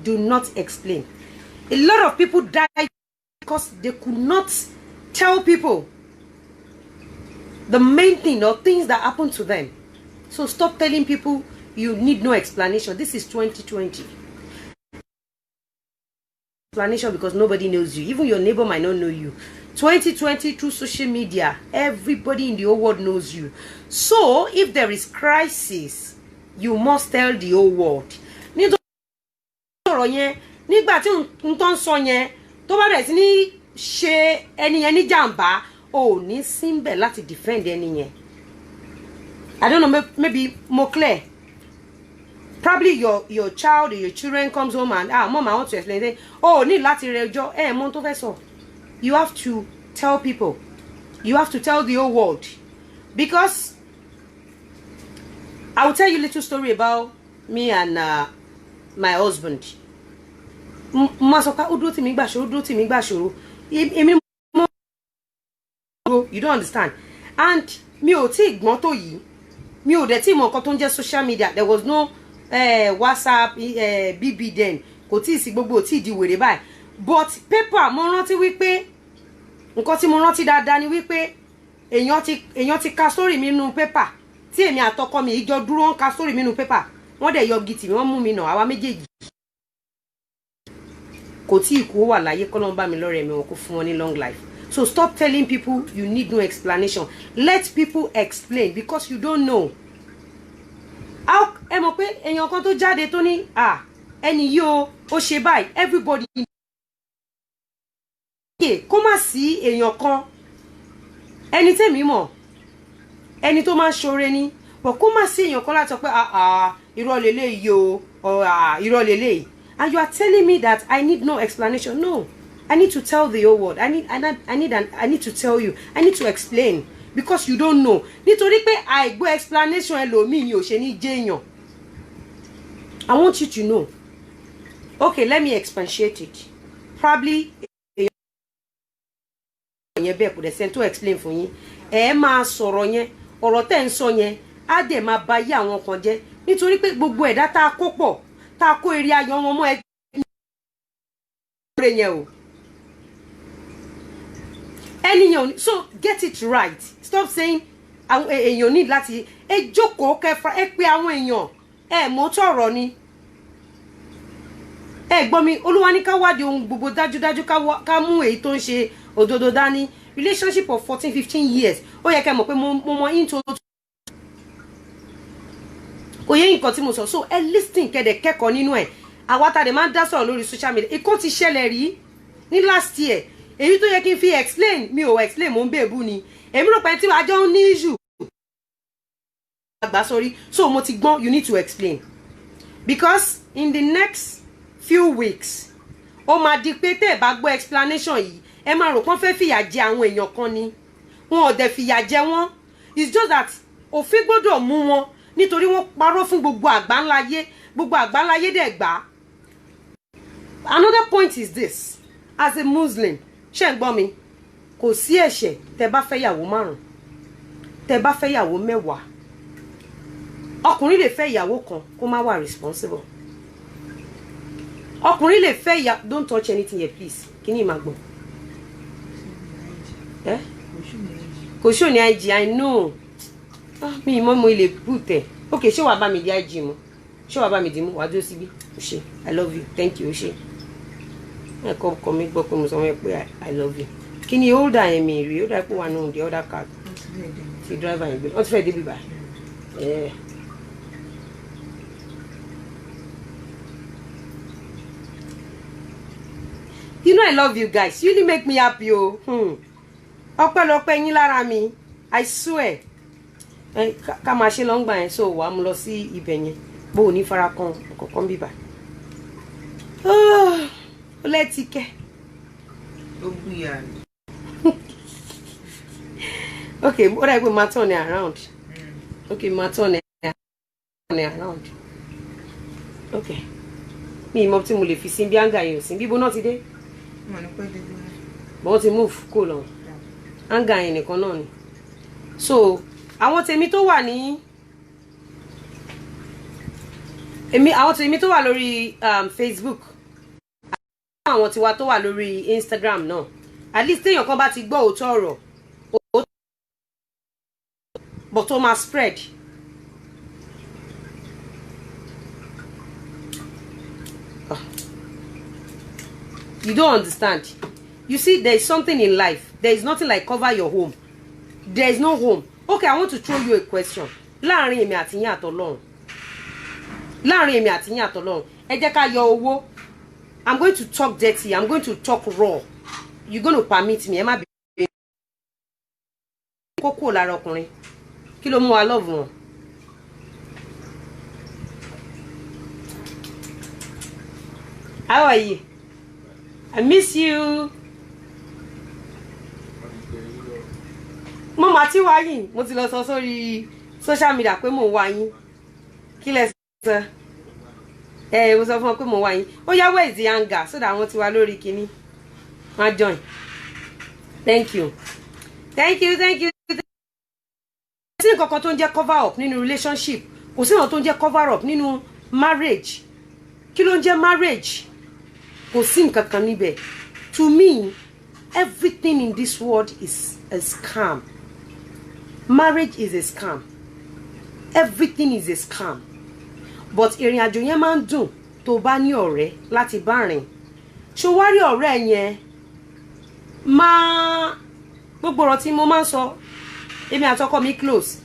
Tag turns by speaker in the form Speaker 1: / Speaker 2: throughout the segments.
Speaker 1: do not explain. A lot of people died because they could not tell people the main thing or things that happened to them. So stop telling people you need no explanation. This is 2020. Explanation because nobody knows you. Even your neighbor might not know you. 2020 through social media, everybody in the whole world knows you. So if there is crisis, you must tell the whole world. Nígbà tí nǹkan sọ yẹn tó bá bẹ̀rẹ̀ sí ní ṣe ẹni yẹn ní jàǹbá ò ní síbẹ̀ láti defend ẹni yẹn. I don't know, maybe more clear. Probably your child or your children comes home and mom, I want to explain it. Oh, ní láti rẹjọ́ mọ́ tó fẹ́ sọ. You have to tell people. You have to tell the whole world. Because I will tell you a little story about me and my husband. Masoka udro ti mi gba ṣòro. You don't understand. And mi ò tí gbọ́n tó yìí. Mi ò dẹ̀ tí mọ̀ nǹkan tó ń jẹ́ social media. There was no WhatsApp, BB then. Kò tí sí gbogbo tí di wèrè báyìí. But paper mo rántí wípé nǹkan tí mo rántí dáadáa ni wípé èèyàn ti ka story mi nínú paper. Tí èmi àtọkọ mi ìjọ dúró ń ka story mi nínú paper. Wọ́n dẹ̀ yọ giti mi, wọ́n mú mi nà àwa méjèèjì. Kò tí ikú wà láyé kọ́lọ́n bá mi lọ́rẹ̀ mi wọn kó fún wọn ní long life. So stop telling people you need no explanation. Let people explain because you don't know. How ẹ mọ̀ pé èèyàn kan tó jáde tó ní ẹni yìí ó ṣe báyìí everybody kó má sí èèyàn kan ẹni tèmi mọ̀ ẹni tó máa ń ṣoore ni but kó má sí èèyàn kan láti sọ pé irọ́ lélẹ́yìí o irọ́ lélẹ́yìí. And you are telling me that I need no explanation. No, I need to tell the whole world. I need to tell you. I need to explain because you don't know. Nítorí pé àìgbọ́ explanation ẹlòmíì ni ò ṣe ní jẹ́yàn. I want you to know. Okay, let me expatiate it. Probably yẹn bẹ́ẹ̀ kò dẹ̀ sẹ́ni tó explain fún yín. Ẹ máa sọ̀rọ̀ yẹn, ọ̀rọ̀ tẹ́ ń sọ yẹn, á dẹ̀ máa ba yé àwọn kan jẹ́. Nítorí pé gbogbo ẹ̀dá tá a kó pọ̀. Tako èrè ayọ̀ wọn mọ́ ẹgbẹ́ yẹn o. Ẹnìyàn so get it right. Stop saying èèyàn need láti jókòó kẹfà pé àwọn èèyàn mọ̀ tọ̀rọ̀ ni. Gbọ́ mi Olúwa ní ká wádìí ohun gbogbo dájúdájú ká mú èyí tó ń ṣe òdodo dání. Relationship of 14-15 years. Ó yẹ kẹ́ mọ̀ pé mo mọ into oye nǹkan tí mo sọ so listen kede kẹ́kọ̀ọ́ nínú ẹ̀ àwa tá dé máa dá sọ̀rọ̀ lórí social media ìkó ti ṣẹlẹ̀ rí ní last year èyí tó yẹ kí n fi explain mi ò explain mo ń bebu ni èmi rò pé tí wàá jọ ní issue àgbà sorry so mo ti gbọ́n you need to explain because in the next few weeks ó máa di pé tẹ́ bá gbọ́ explanation yìí ẹ máa rò pọ́n fẹ́ fìyà jẹ àwọn èèyàn kan ni wọn ò dẹ̀ fìyà jẹ wọ́n it's just that òfin gbọ́dọ̀ mú wọn nítorí wọ́n parọ́ fún gbogbo àgbáńláyé dẹ̀ gbà. Another point is this as a Muslim ṣé ń gbọ́ mi kò sí ẹ̀ṣẹ̀ tẹ́ bá fẹ́ yàwó 5 tẹ́ bá fẹ́ yàwó 10 ọkùnrin lè fẹ́ ìyàwó kan kó má wà responsible ọkùnrin lè fẹ́ don't touch anything here please kí ni ìmàgbọ́n kò ṣó ní IG I know. Mi mo ilé bùtẹ̀ okay ṣé wàá bá mi di IG mu ṣé wàá bá mi di mu wàá dúró síbí o ṣé I love you thank you o ṣé ẹ kọ́ mi gbọ́ pé mo sọ wọ́n pé I love you kí ni holder yẹn mi rí ó dà pé wà nù the other car ti driver yẹn gbé wọ́n ti fẹ́ débi bá you know I love you guys you really make me happy o ọpẹ́lọpẹ́ yín lára mi I swear. Ká máa ṣe lọ́ngbà yẹn so wàá mú lọ sí ibẹ̀ yẹn bó o ní fara kan kankan bíbà ó lẹ́tí kẹ́
Speaker 2: ó gbìyà rẹ̀.
Speaker 1: Okay ó dà pé máa turn it around okay máa turn it around okay mi ìmọ̀ tí mo lè fi sí bí áńgà yẹn ò sí bíbo náà ti dé bọ́n ti move kó lọ áńgà yẹn nìkan náà ni so àwọn tèmi tó wà ní èmi àwọn tí èmi tó wà lórí Facebook àwọn tiwa tó wà lórí Instagram náà at least téèyàn kan bá ti gbọ́ òótọ́ ọ̀rọ̀ but tó máa spread. You don't understand. You see, there is something in life. There is nothing like cover your home. There is no home. Okay, I want to throw you a question. Láàrin èmi àti yín àtọlọ́run. Láàrin èmi àti yín àtọlọ́run. Ẹ jẹ́ ká yọ owó. I'm going to talk dirty. I'm going to talk raw. You're going to permit me. Ẹ má bí kókó lára ọkùnrin. Kí ló mú wa love wọn? How are you? I miss you. Mo ma ti wá yín, mo ti lọ sọ sórí social media pé mo wá yín. Kí lẹ sọ? Mo sọ fún ọ pé mo wá yín. Ó yá, where is the anger so that wọ́n ti wá lórí kíní. Ma join. Thank you. Thank you, thank you. Kò sí nǹkan kan tó ń jẹ́ cover up nínú relationship. Kò sí nǹkan tó ń jẹ́ cover up nínú marriage. Kí ló ń jẹ́ marriage? Kò sí nǹkan kan níbẹ̀. To me, everything in this world is a scam. Marriage is a scam. Everything is a scam. But ìrìn àjò yẹn máa ń dùn tó bá ní ọ̀rẹ́ láti bá rìn. Ṣó wá rí ọ̀rẹ́ yẹn máa gbogbo ọ̀rọ̀ tí mo máa ń sọ èmi àtọkọ mi close.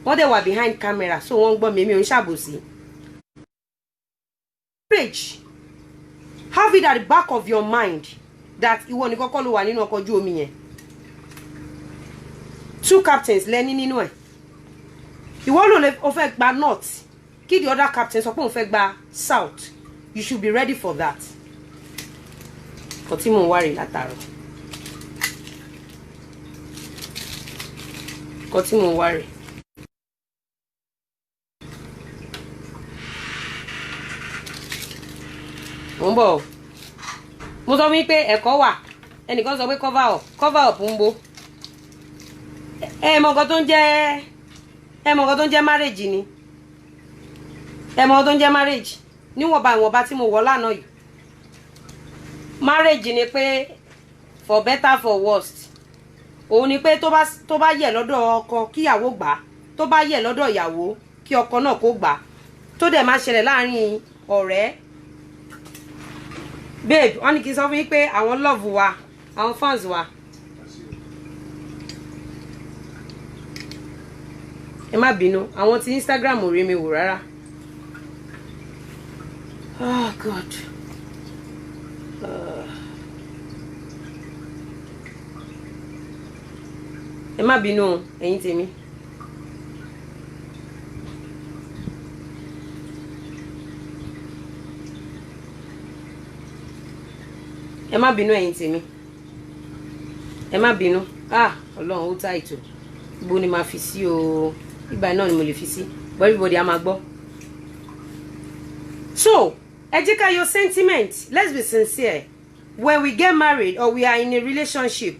Speaker 1: Wọ́n dẹ̀ wà behind camera so wọ́n gbọ́ mi èmi ò ń ṣàbòsí. Marriage, have it at the back of your mind that ìwọ ni kọ́kọ́ ló wà nínú ọkọ̀ ojú omi yẹn. Two captains lẹ́ni nínú ẹ̀. Ìwọ ló lè o fẹ́ gba north kí the other captain sọ pé òun fẹ́ gba south. You should be ready for that. Kò tí mo wá rí látàrọ. Kò tí mo wá rí. Mo ń bọ̀. Mo sọ wípé ẹ̀kọ́ wà. Ẹnìkan sọ pé cover up ń bo. Ẹ mọ̀ nǹkan tó ń jẹ́ marriage ni. Ẹ mọ̀ nǹkan tó ń jẹ́ marriage. Níwọ̀nba tí mo wọ̀ lánàá yìí. Marriage ni pé for better for worst. Òun ni pé tó bá yẹ̀ lọ́dọ̀ ọkọ kí ìyàwó gbà. Tó bá yẹ̀ lọ́dọ̀ ìyàwó kí ọkọ náà kó gbà. Tó dẹ̀ máa ṣẹlẹ̀ láàrin ọ̀rẹ́. Babe, wọ́n ní kí n sọ fún yín pé àwọn love wa, àwọn fans wa. Ẹ má bínú, àwọn tí Instagram ò rí mi wò rárá. Oh God. Ẹ má bínú ẹ̀yin tèmi. Ẹ má bínú ẹ̀yin tèmi. Ẹ má bínú. Ọlọ́run ó tá ètò. Ibo ni màá fi sí o. Ìgbà náà ni mo lè fi sí. But everybody á máa gbọ́. So, ẹ jẹ́ ká yọ sentiment. Let's be sincere. When we get married or we are in a relationship,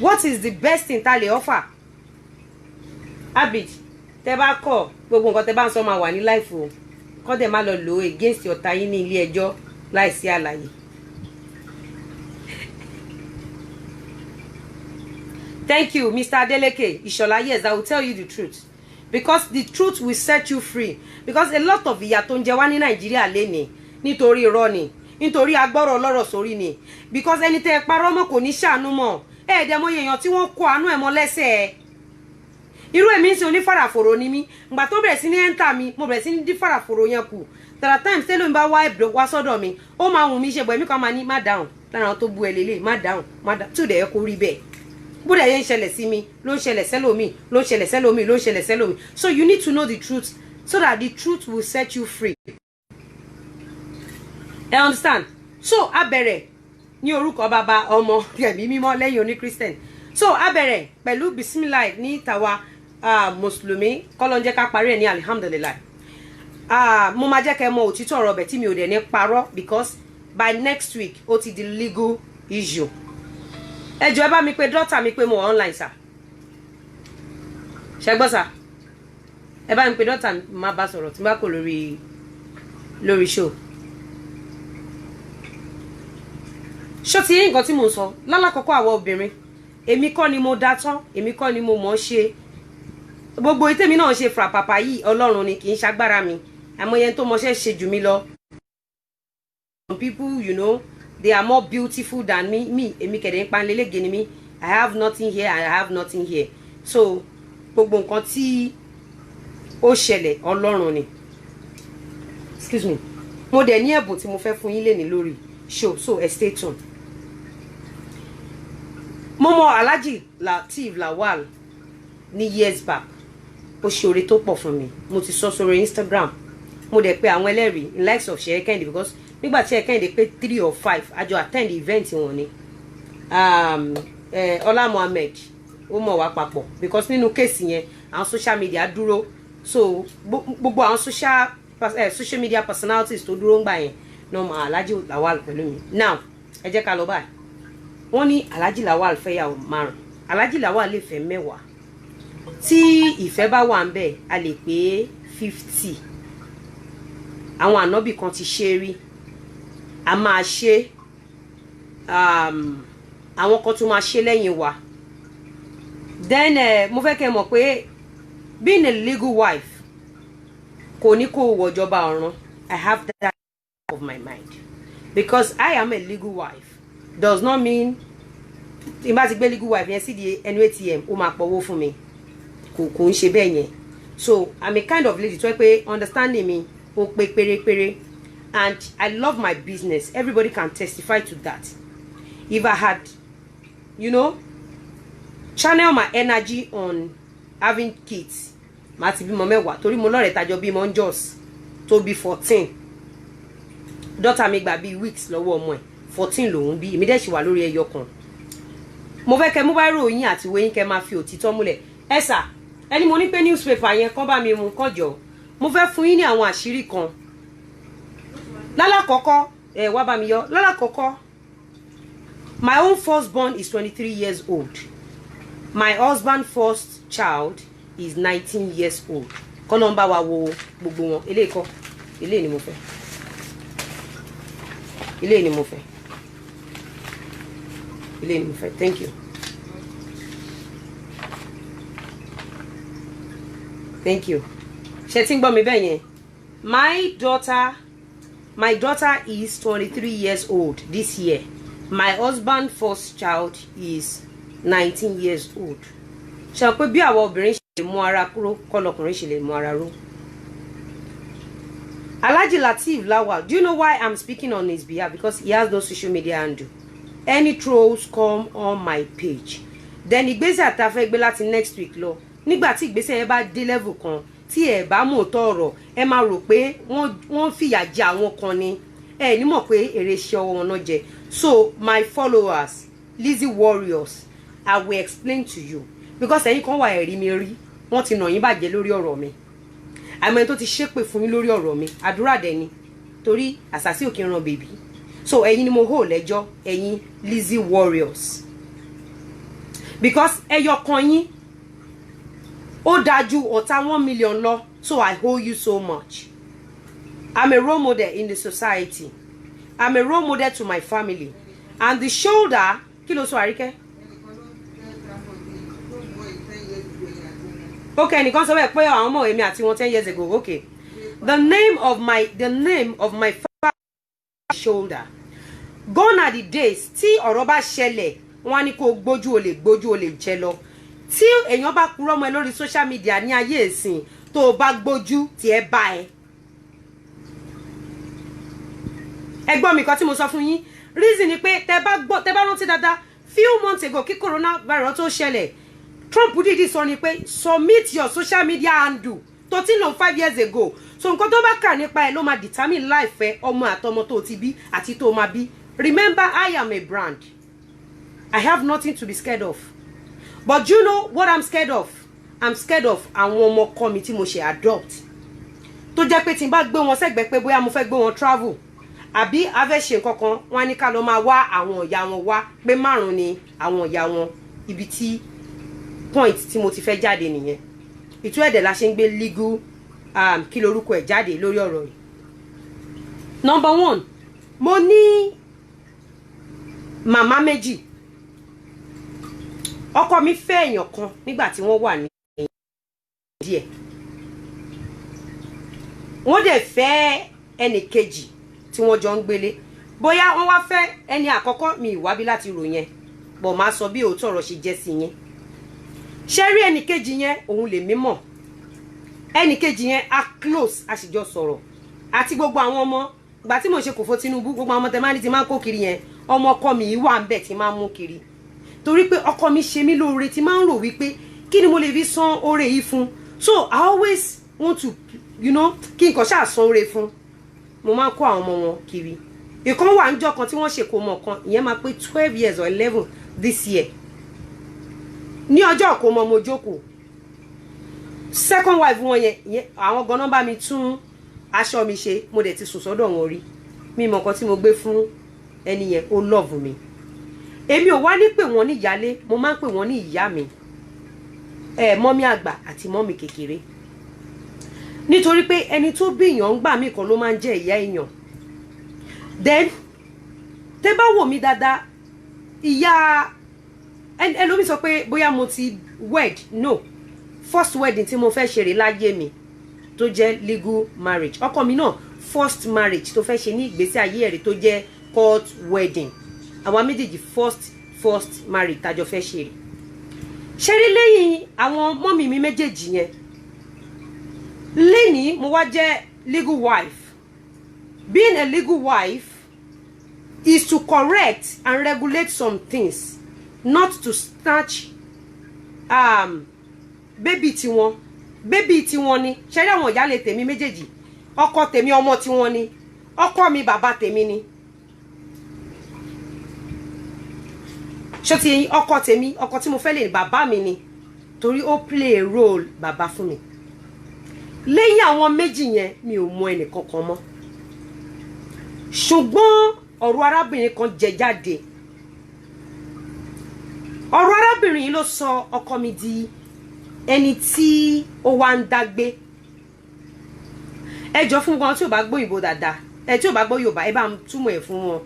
Speaker 1: what is the best thing tá lè offer? Abid, tẹ́ bá kọ̀ gbogbo nǹkan tẹ́ bá ń sọ máa wà ní life o. Kọ́ dẹ̀ má lọ lò against ọ̀tá yín ní ilé ẹjọ́ láìsí àlàyé. Thank you, Mr. Adeleke Ishola. Yes, I will tell you the truth. Because the truth will set you free. Because a lot of ìyà tó ń jẹ wá ní Nàìjíríà lénìí nítorí irọ́ ni, nítorí agbọ́rọ̀ ọlọ́rọ̀ sórí ni. Because ẹni tẹ́ parọ́ mọ́ kò ní ṣàánú mọ́. Dẹ̀ mọ̀ èèyàn tí wọ́n kó àánú ẹ̀ mọ́ lẹ́sẹ̀. Irú èmi ń ṣe onífàràfòrò ni mí. Ìgbà tó bẹ̀rẹ̀ sí ní enter mi, mo bẹ̀rẹ̀ sí ní dí fàràfòrò yẹn kù. There are times tẹ́lẹ̀ ń bá wá ẹ̀bùn wá sọ́dọ̀ mi. Ó máa wù mí ṣe bọ̀ èmi kan máa ní má dáhùn. Lára àwọn tó bu ẹ lélẹ̀ má dáhùn. Tí ò dẹ̀ yẹ kó rí bẹ́ẹ̀. Bóde yẹn ń ṣẹlẹ̀ sí mi, ló ń ṣẹlẹ̀ sẹ́lòmí, ló ń ṣẹlẹ̀ sẹ́lòmí, ló ń ṣẹlẹ̀ sẹ́lòmí. So you need to know the truth so that the truth will set you free. You understand? So a bẹ̀rẹ̀ ní orúkọ bàbá ọmọ ẹ̀mí mímọ́ lẹ́yìn oní Christian. So a bẹ̀rẹ̀ pẹ̀lú bismillah ní tàwa mùsùlùmí kọ́lọ́n jẹ́ ká parí ẹ̀ ní alhamdulillah. Mo máa jẹ́ kẹ́ mọ òtítọ́ ọ̀rọ̀ bẹ̀ tí mi ò dẹ̀ ní parọ́ because by next week ó ti di legal issue. Ẹ jọ̀ọ́ ẹ bá mi pé daughter mi pé mo online sir. Ṣé gbọ́ sir? ẹ bá ń pe dọ́tà má bá sọ̀rọ̀ tí n bá kò lórí show. ṣó ti yé nǹkan tí mo sọ lálàkọ́kọ́ àwọn obìnrin èmi kọ́ ni mo dá tán èmi kọ́ ni mo mọ̀ ṣe gbogbo ìtẹ́mi náà ṣe fàpàpà yìí ọlọ́run ni kì í ṣagbára mi àmọ́ yẹn tó mọṣẹ́ ṣe jù mí lọ. Some people, you know, they are more beautiful than me èmi kẹ̀dẹ̀ ń panlélégé ni mi. I have nothing here, I have nothing here. So gbogbo nǹkan tí ó ṣẹlẹ̀ ọlọ́run ni. Excuse me. Mo dẹ̀ ní ẹ̀bùn tí mo fẹ́ fún yín lénìí lórí show, so stay tuned. Mo mọ Alhaji Lateef Lawal ní years back. Ó ṣe oore tó pọ̀ fún mi. Mo ti sọ sórí Instagram. Mo dẹ̀ pé àwọn ẹlẹ́rìí in likes of Ṣèyí Kẹ́hìndé because nígbà tí Kẹ́hìndé pé 3 or 5 àjọ attend event wọn ni. Ọlá Mohammed ó mọ̀ wá papọ̀ because nínú kéèsì yẹn àwọn social media dúró so gbogbo àwọn social media personalities tó dúró ń gbà yẹn náà mọ Alhaji Lawal pẹ̀lú mi. Now ẹ jẹ́ ká lọ báyìí wọ́n ní Alhaji Lawal fẹ́ yàwó 5 Alhaji Lawal lè fẹ́ 10 tí ìfẹ́ bá wà ń bẹ̀ a lè pé 50 àwọn ànábì kan ti ṣe rí a máa ṣe àwọn kan tó máa ṣe lẹ́yìn wa. Then mo fẹ́ kẹ́ mọ̀ pé being a legal wife kò ní kó wọ̀jọba ọ̀run. I have that of my mind because I am a legal wife does not mean tí n bá ti gbé legal wife yẹn sí di ẹnu ATM ó máa pọ̀wó fún mi kò ń ṣe bẹ́ẹ̀ yẹn. So I'm a kind of lady tó yẹ pé understanding mi ó pé pérépéré and I love my business. Everybody can testify to that. If I had, you know, channel my energy on having kids màá ti bímọ 10 torí mo lọ́rẹ̀ẹ́ tajọ bímọ ń Jos tó bí 14 dọ́tà mi gbà bí weeks lọ́wọ́ ọmọ ẹ̀ 14 lòun bí èmi dẹ̀ ṣì wà lórí ẹyọ kan. Mo fẹ́ kẹ́ mobile ròyìn àti wẹ́yìn kẹ́ máa fi òtítọ́ múlẹ̀ ẹ sà ẹni mo ní pé newspaper yẹn kán bá mi mú kọjọ mo fẹ́ fún yín ní àwọn àṣírí kan. Lálàkọ́kọ́ wá bá mi yọ lálàkọ́kọ́ my own firstborn is 23 years old. My husband's first child is 19 years old. Kọ́lọ́mbà wa wo gbogbo wọn. Eléyìí kọ́. Eléyìí ni mo fẹ́. Eléyìí ni mo fẹ́. Eléyìí ni mo fẹ́. Thank you. Thank you. Ṣé tí ń gbọ́ mi bẹ́ẹ̀ yẹn? My daughter is 23 years old this year. My husband's first child is 19 years old. Ṣé pé bí àwọn obìnrin ṣe lè mú ara kúrò kọ́ lọkùnrin ṣe lè mú ara ró. Alhaji Lateef Lawal, do you know why I'm speaking on his behalf? Because he has no social media handle. Any trolls come on my page. Then ìgbésẹ̀ àtàfẹ́ gbé láti next week lọ. Nígbà tí ìgbésẹ̀ yẹn bá dé level kan tí ẹ bá mọ̀ tọ̀rọ̀ ẹ máa rò pé wọ́n fìyà jẹ àwọn kan ni ẹ ní mọ̀ pé èrè ṣe ọwọ́ wọn náà jẹ. So my followers, Lizzy Warriors, I will explain to you because ẹ̀yin kan wà ẹ̀rí mi rí wọ́n ti nà yín bàjẹ́ lórí ọ̀rọ̀ mi àmọ́ ẹni tó ti ṣépè fún mi lórí ọ̀rọ̀ mi àdúrà dẹ̀ ni torí àṣàsí òkè ran bèbí. So ẹ̀yin ni mo hó lẹ́jọ́ ẹ̀yin Lizzy Warriors because ẹyọ kan yín ó dájú ọ̀tá 1 million lọ. So I owe you so much. I'm a role model in the society. I'm a role model to my family. And the shoulder, kí ló sọ Àríkẹ́? Okay, nìkan sọ bẹ́ẹ̀ pé àwọn ọmọ èmi àti wọn 10 years ago. Okay. The name of my father shoulder. Gone are the days tí ọ̀rọ̀ bá ṣẹlẹ̀ wọ́n ní kó gbójú olè jẹ lọ. Tí èèyàn bá kúrò mọ́ ẹ lórí social media ní ayé ìsìn tó bá gbójú tí ẹ bá ẹ. Ẹ gbọ́ mi kan tí mo sọ fún yín. Reason ni pé tẹ́ bá rántí dáadáa few months ago kí coronavirus tó ṣẹlẹ̀ Trump dìdí sọ ni pé submit your social media handle tó ti lò 5 years ago. So nǹkan tó bá kà nípa ẹ ló máa determine life ẹ ọmọ àtọmọ tó ti bí àti tó máa bí. Remember, I am a brand. I have nothing to be scared of. But you know what I'm scared of? I'm scared of àwọn ọmọ kan mi tí mo ṣe adopt. Tó jẹ́ pé tí n bá gbé wọn sẹ́gbẹ̀ẹ́ pé bóyá mo fẹ́ gbé wọn travel. Àbí a fẹ́ ṣe nǹkan kan wọ́n á ní ká lọ máa wá àwọn ìyá wọn wá pé 5 ni àwọn ìyá wọn ibi tí point tí mo ti fẹ́ jáde nìyẹn. ìtú ẹ̀dẹ̀ la ṣe ń gbé legal kí lorúkọ ẹ̀ jáde lórí ọ̀rọ̀ yìí. Number 1, mo ní màmá méjì. Ọkọ mi fẹ́ èèyàn kan nígbà tí wọ́n wà ní díẹ̀. Wọ́n dẹ̀ fẹ́ ẹnì kejì tí wọ́n jọ ń gbélé. Bóyá wọ́n wá fẹ́ ẹni àkọ́kọ́, mi ìwábí láti rò yẹn, bọ̀ máa sọ bí òótọ́ ọ̀rọ̀ ṣe jẹ́ sí yẹn. Ṣé rí ẹnì kejì yẹn òun lè mímọ̀. Ẹnì kejì yẹn a close, a sì jọ sọ̀rọ̀. Àti gbogbo àwọn ọmọ, ìgbà tí mo ṣe Kòfó Tinubu, gbogbo àwọn ọmọ tẹ máa ní ti máa ń kó kiri yẹn, ọmọ ọkọ mi wà ń bẹ̀ tí máa ń mú kiri. Torí pé ọkọ mi ṣe mí lóore tí máa ń rò wípé kí ni mo lè fi san oore yìí fún. So I always want to, you know, kí n kàn ṣáà san oore fún. Mo máa ń kó àwọn ọmọ wọn kiri. Ìkan wà níjọ́ kan tí wọ́n ṣe kó mọ̀ kan, ìyẹn máa pé 12 years or 11 this year. Ní ọjọ́ kó mọ̀ mo jókòó. Second wife wọn yẹn, àwọn gan-an bá mi tún aṣọ mi ṣe, mo dẹ̀ ti sùn sọ́dọ̀ wọn rí. Mi mọ̀ nǹkan tí mo gbé fún ẹni yẹn, ó love mi. Èmi ò wá ní pè wọ́n ní ìyálé, mo máa ń pè wọ́n ní ìyá mi. Mọ́mí àgbà àti mọ́mí kékeré. Nítorí pé ẹni tó bí èèyàn ń gbà mí kan ló máa ń jẹ́ ìyá èèyàn. Then tẹ́ bá wò mí dáadáa, ìyá ẹlòmí sọ pé bóyá mo ti wed. No, first wedding tí mo fẹ́ ṣe rè láyé mi tó jẹ́ legal marriage. Ọkọ mi náà first marriage tó fẹ́ ṣe ní ìgbésí ayé ẹ̀rí tó jẹ́ court wedding. Àwa méjèèjì first marriage tájọ fẹ́ ṣe rè. Ṣé rí lẹ́yìn àwọn mọ́mì mi méjèèjì yẹn, lẹ́ni mo wá jẹ́ legal wife. Being a legal wife is to correct and regulate some things, not to snatch baby tiwọn. Baby tiwọn ni. Ṣé rí àwọn ìyálé tèmi méjèèjì, ọkọ tèmi ọmọ tiwọn ni, ọkọ mi bàbá tèmi ni. Ṣé ti ọkọ tèmi, ọkọ tí mo fẹ́ lè bàbá mi ni, torí ó play a role bàbá fún mi. Lẹ́yìn àwọn méjì yẹn mi ò mọ ẹnì kankan mọ́. Ṣùgbọ́n ọ̀rọ̀ arábìnrin kan jẹ jáde. Ọ̀rọ̀ arábìnrin yìí ló sọ ọkọ mi di ẹni tí ó wá ń dágbé. Ẹ jọ fún wọn tí ò bá gbọ́ Ìgbò dáadáa, tí ò bá gbọ́ Yorùbá, ẹ bá ń túmọ̀ ẹ̀ fún wọn.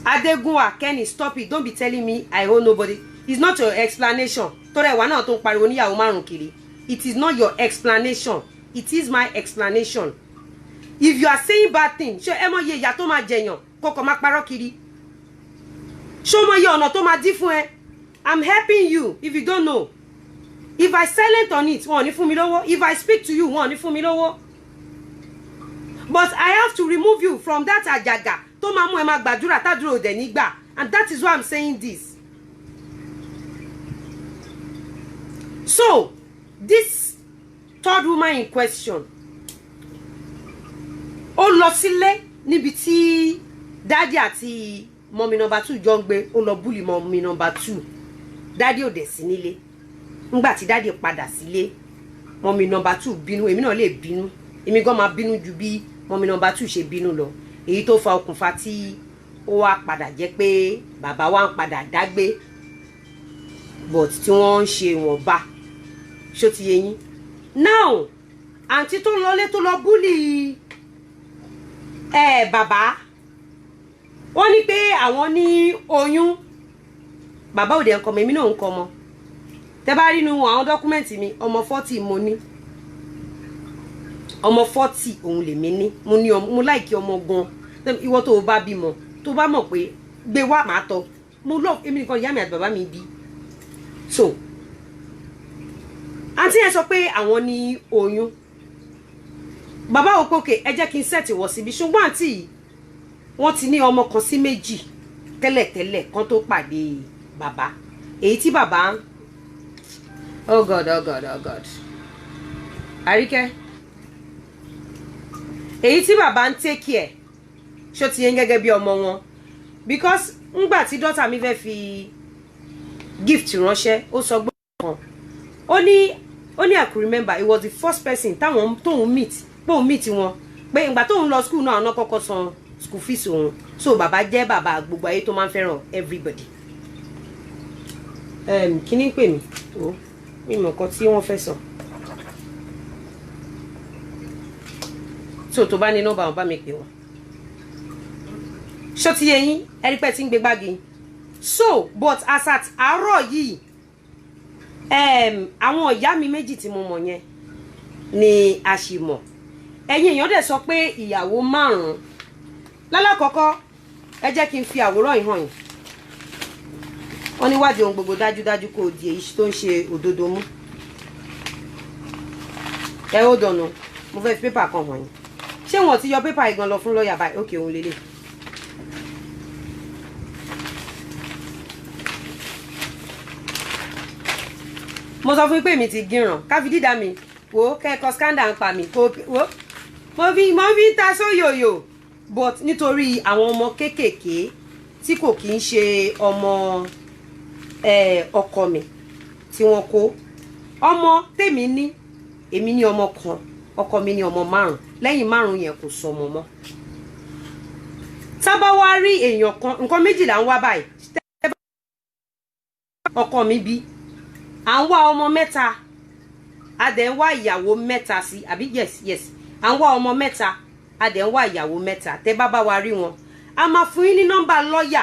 Speaker 1: Adegunwa, Kenny, stop it. Don't be telling me I owe nobody. It's not your explanation. Tore wa na tó ń pariwo níyàwó márùn kiri. It is not your explanation. It is my explanation. If you are saying bad things, ṣé ẹ mọ̀ iye ìyà tó máa jẹyàn kọ́kọ́ máa parọ́ kiri. Ṣé mọ̀ iye ọ̀nà tó máa dí fún ẹ. I'm helping you if you don't know. If I silent on it, wọ́n ní fún mi lówó. If I speak to you, wọ́n ní fún mi lówó. But I have to remove you from that àjàgà tó máa mú ẹ máa gbàdúrà tádúró dẹ̀ nígbà. And that is why I'm saying this. So, this third woman in question, ó lọ sílé níbi tí daddy àti mommy number 2 jọ ń gbé. Ó lọ bully mommy number 2. Daddy ò dẹ̀ sí nílé. Nígbà tí daddy padà sílé, mommy number 2 bínú. Èmi náà lè bínú. Èmi gan máa bínú ju bí mommy number 2 ṣe bínú lọ. Èyí tó fa okùnfà tí ó wá padà jẹ́ pé bàbá wa ń padà dágbé, but tí wọ́n ń ṣe wọ̀nba. Ṣó ti yé yín? Now, àǹtí tó lọlé tó lọ bully bàbá, wọ́n ní pé àwọn ní oyún. Bàbá òde ńkọ́ mọ́, èmi náà ńkọ́ mọ́. Tẹ́ bá rí nínú àwọn dọ́kúmẹ́ǹtì mi, ọmọ 40 mo ní. Ọmọ 40 òun lèmi ní. Mo ní mo like ọmọ gan. Ìwọ tó bá bímọ, tó bá mọ̀ pé gbé wá máa tọ́. Mo love èmi nìkan, ìyá mi àti bàbá mi bí. So, àǹtí yẹn sọ pé àwọn ní oyún. Bàbá wò pé okay, ẹ jẹ́ kí n set wọ síbi. Ṣùgbọ́n àǹtí yìí wọ́n ti ní ọmọ kan sí méjì tẹ́lẹ̀tẹ́lẹ̀ kan tó pàdé bàbá. Èyí tí bàbá oh God. Àríkẹ́. Èyí tí bàbá ń take care. Ṣó ti yẹn gẹ́gẹ́ bí ọmọ wọn. Because ngbà tí daughter mi fẹ́ fi gift ránṣẹ́, ó sọ gbọ́ kan. Ó ní I could remember it was the first person táwọn tóun meet wọn. Pé ìgbà tóun lọ school náà, àwọn kọ́kọ́ san school fees òun. So bàbá jẹ́ bàbá gbogbo ayé tó máa ń fẹ́ràn everybody. Kí ni pè mí? mi mọ̀ nǹkan tí wọ́n fẹ́ sọ. So tó bá ní nọ́mbà wọn bá mi pè wọ́n. Ṣó ti yé yín ẹ rí pé tí ń gbé gbági. So but as at àárọ̀ yìí àwọn ìyá mi méjì tí mo mọ̀ yẹn ni a sì mọ̀. Ẹ̀yin èèyàn dẹ̀ sọ pé ìyàwó 5. Lálákọ̀ọ́kọ́ ẹ jẹ́ kí n fi àwòrán yìí hàn yín. Wọ́n ní wádìí ohun gbogbo dájúdájú kó di èyí tó ń ṣe òdodo mú. Ẹ ó dọ̀nà mo fẹ́ fi pépà kan hàn yín. Ṣé wọ́n ti yọ pépà igan lọ fún lọ́ọ̀yà báyìí? Ókè òun lélẹ̀. Mo sọ fún pé mi ti gíràn káfí dídá mi wò kẹ́kọ̀ọ́ scandal ń pa mi kò wò mo fi ta sóyòyò but nítorí àwọn ọmọ kéékèèké tí kò kí ń ṣe ọmọ ọkọ mi tí wọ́n kó ọmọ tèmi ní èmi ní ọmọ kan ọkọ mi ní ọmọ 5 lẹ́yìn 5 yẹn kò sọmọ mọ́. Tá bá wá rí èèyàn kan nǹkan méjì là ń wá báyìí ọkọ mi bí à ń wá ọmọ 3 a dẹ̀ ń wá ìyàwó 3 sí àbí yes à ń wá ọmọ 3 a dẹ̀ ń wá ìyàwó 3 tẹ́ bá wá rí wọn a máa fún yín ní nọ́mbà lọ́ọ̀yà